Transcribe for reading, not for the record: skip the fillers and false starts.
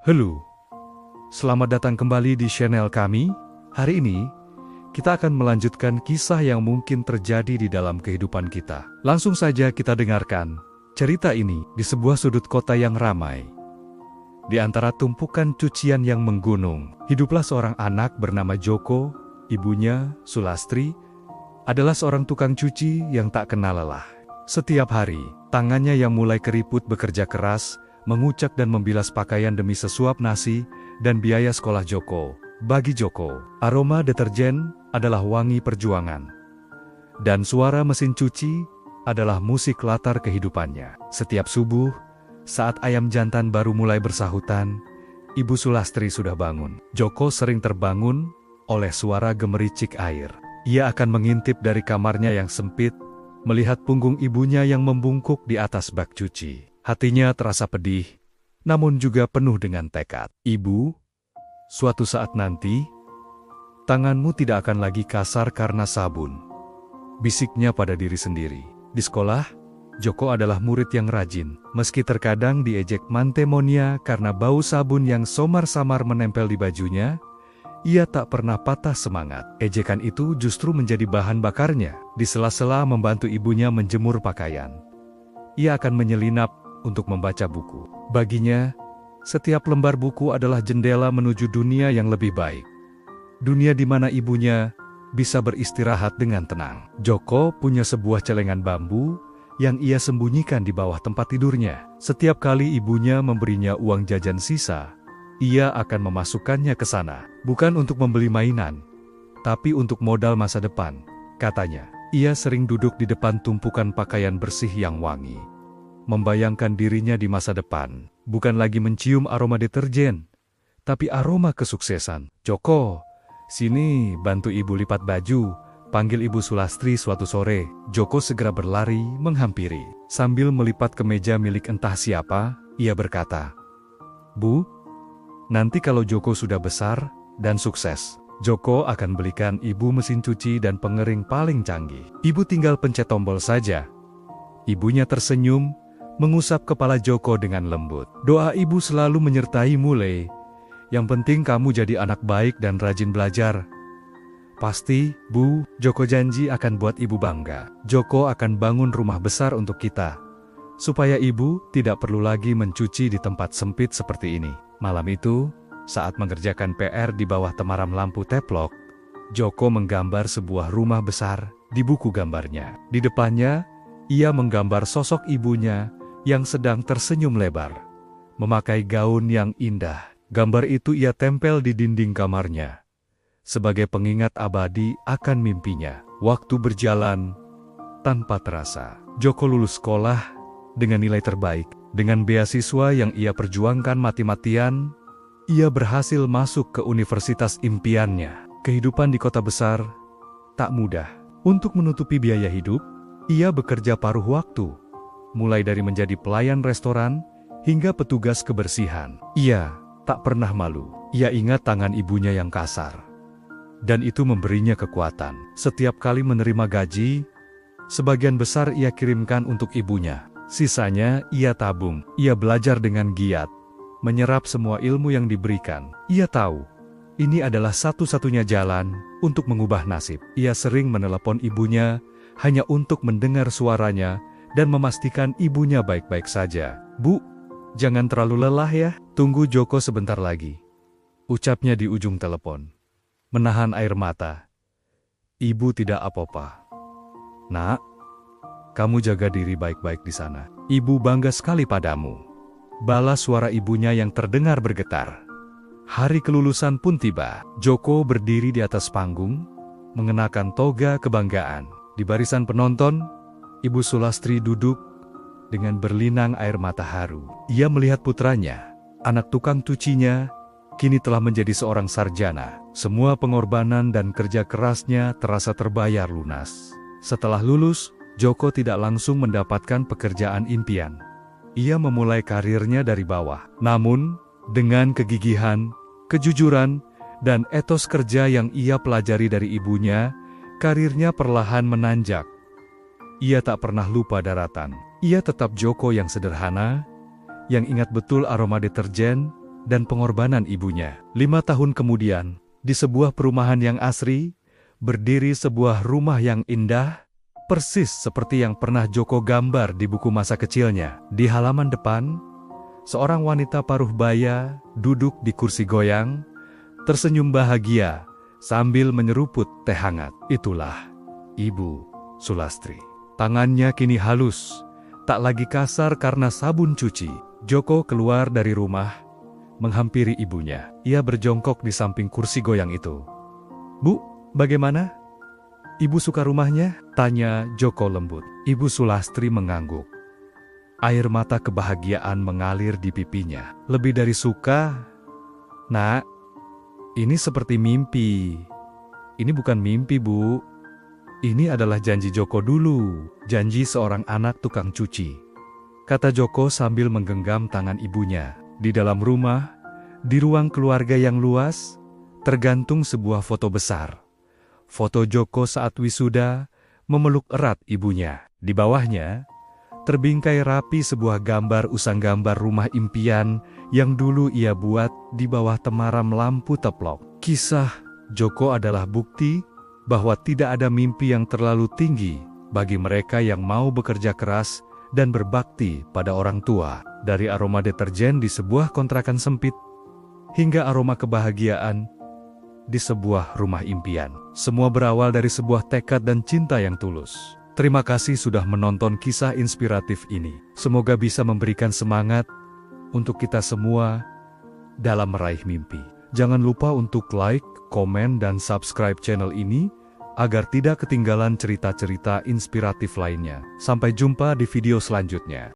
Halo, selamat datang kembali di channel kami. Hari ini, kita akan melanjutkan kisah yang mungkin terjadi di dalam kehidupan kita. Langsung saja kita dengarkan cerita ini di sebuah sudut kota yang ramai. Di antara tumpukan cucian yang menggunung, hiduplah seorang anak bernama Joko. Ibunya, Sulastri, adalah seorang tukang cuci yang tak kenal lelah. Setiap hari, tangannya yang mulai keriput bekerja keras, mengucak dan membilas pakaian demi sesuap nasi dan biaya sekolah Joko. Bagi Joko, aroma deterjen adalah wangi perjuangan. Dan suara mesin cuci adalah musik latar kehidupannya. Setiap subuh, saat ayam jantan baru mulai bersahutan, Ibu Sulastri sudah bangun. Joko sering terbangun oleh suara gemericik air. Ia akan mengintip dari kamarnya yang sempit, melihat punggung ibunya yang membungkuk di atas bak cuci. Hatinya terasa pedih, namun juga penuh dengan tekad. Ibu, suatu saat nanti, tanganmu tidak akan lagi kasar karena sabun, bisiknya pada diri sendiri. Di sekolah, Joko adalah murid yang rajin, meski terkadang diejek mantemonia karena bau sabun yang samar-samar menempel di bajunya. Ia tak pernah patah semangat. Ejekan itu justru menjadi bahan bakarnya. Di sela-sela membantu ibunya menjemur pakaian, ia akan menyelinap untuk membaca buku. Baginya, setiap lembar buku adalah jendela menuju dunia yang lebih baik. Dunia di mana ibunya bisa beristirahat dengan tenang. Joko punya sebuah celengan bambu yang ia sembunyikan di bawah tempat tidurnya. Setiap kali ibunya memberinya uang jajan sisa, ia akan memasukkannya ke sana. Bukan untuk membeli mainan, tapi untuk modal masa depan, katanya. Ia sering duduk di depan tumpukan pakaian bersih yang wangi, membayangkan dirinya di masa depan, bukan lagi mencium aroma deterjen, tapi aroma kesuksesan. Joko, sini bantu ibu lipat baju, panggil Ibu Sulastri suatu sore. Joko segera berlari menghampiri. Sambil melipat kemeja milik entah siapa, ia berkata, "Bu, nanti kalau Joko sudah besar dan sukses, Joko akan belikan ibu mesin cuci dan pengering paling canggih. Ibu tinggal pencet tombol saja." Ibunya tersenyum, mengusap kepala Joko dengan lembut. "Doa ibu selalu menyertai Mule. Yang penting kamu jadi anak baik dan rajin belajar." "Pasti, Bu, Joko janji akan buat ibu bangga. Joko akan bangun rumah besar untuk kita, supaya ibu tidak perlu lagi mencuci di tempat sempit seperti ini." Malam itu, saat mengerjakan PR di bawah temaram lampu teplok, Joko menggambar sebuah rumah besar di buku gambarnya. Di depannya, ia menggambar sosok ibunya yang sedang tersenyum lebar, memakai gaun yang indah. Gambar itu ia tempel di dinding kamarnya, sebagai pengingat abadi akan mimpinya. Waktu berjalan tanpa terasa. Joko lulus sekolah dengan nilai terbaik. Dengan beasiswa yang ia perjuangkan mati-matian, ia berhasil masuk ke universitas impiannya. Kehidupan di kota besar tak mudah. Untuk menutupi biaya hidup, ia bekerja paruh waktu, mulai dari menjadi pelayan restoran hingga petugas kebersihan. Ia tak pernah malu. Ia ingat tangan ibunya yang kasar, dan itu memberinya kekuatan. Setiap kali menerima gaji, sebagian besar ia kirimkan untuk ibunya. Sisanya ia tabung. Ia belajar dengan giat, menyerap semua ilmu yang diberikan. Ia tahu, ini adalah satu-satunya jalan untuk mengubah nasib. Ia sering menelepon ibunya hanya untuk mendengar suaranya dan memastikan ibunya baik-baik saja. "Bu, jangan terlalu lelah ya, tunggu Joko sebentar lagi," ucapnya di ujung telepon. Menahan air mata. "Ibu tidak apa-apa. Nak, kamu jaga diri baik-baik di sana. Ibu bangga sekali padamu," balas suara ibunya yang terdengar bergetar. Hari kelulusan pun tiba. Joko berdiri di atas panggung, mengenakan toga kebanggaan. Di barisan penonton, Ibu Sulastri duduk dengan berlinang air mata haru. Ia melihat putranya, anak tukang cucinya, kini telah menjadi seorang sarjana. Semua pengorbanan dan kerja kerasnya terasa terbayar lunas. Setelah lulus, Joko tidak langsung mendapatkan pekerjaan impian. Ia memulai karirnya dari bawah. Namun, dengan kegigihan, kejujuran, dan etos kerja yang ia pelajari dari ibunya, karirnya perlahan menanjak. Ia tak pernah lupa daratan. Ia tetap Joko yang sederhana, yang ingat betul aroma deterjen, dan pengorbanan ibunya. 5 tahun kemudian, di sebuah perumahan yang asri, berdiri sebuah rumah yang indah, persis seperti yang pernah Joko gambar di buku masa kecilnya. Di halaman depan, seorang wanita paruh baya duduk di kursi goyang, tersenyum bahagia sambil menyeruput teh hangat. Itulah Ibu Sulastri. Tangannya kini halus, tak lagi kasar karena sabun cuci. Joko keluar dari rumah, menghampiri ibunya. Ia berjongkok di samping kursi goyang itu. "Bu, bagaimana? Ibu suka rumahnya?" tanya Joko lembut. Ibu Sulastri mengangguk. Air mata kebahagiaan mengalir di pipinya. "Lebih dari suka, Nak. Ini seperti mimpi." "Ini bukan mimpi, Bu. Ini adalah janji Joko dulu, janji seorang anak tukang cuci," kata Joko sambil menggenggam tangan ibunya. Di dalam rumah, di ruang keluarga yang luas, tergantung sebuah foto besar. Foto Joko saat wisuda memeluk erat ibunya. Di bawahnya, terbingkai rapi sebuah gambar usang gambar rumah impian yang dulu ia buat di bawah temaram lampu teplok. Kisah Joko adalah bukti bahwa tidak ada mimpi yang terlalu tinggi bagi mereka yang mau bekerja keras dan berbakti pada orang tua. Dari aroma deterjen di sebuah kontrakan sempit, hingga aroma kebahagiaan di sebuah rumah impian. Semua berawal dari sebuah tekad dan cinta yang tulus. Terima kasih sudah menonton kisah inspiratif ini. Semoga bisa memberikan semangat untuk kita semua dalam meraih mimpi. Jangan lupa untuk like, komen, dan subscribe channel ini agar tidak ketinggalan cerita-cerita inspiratif lainnya. Sampai jumpa di video selanjutnya.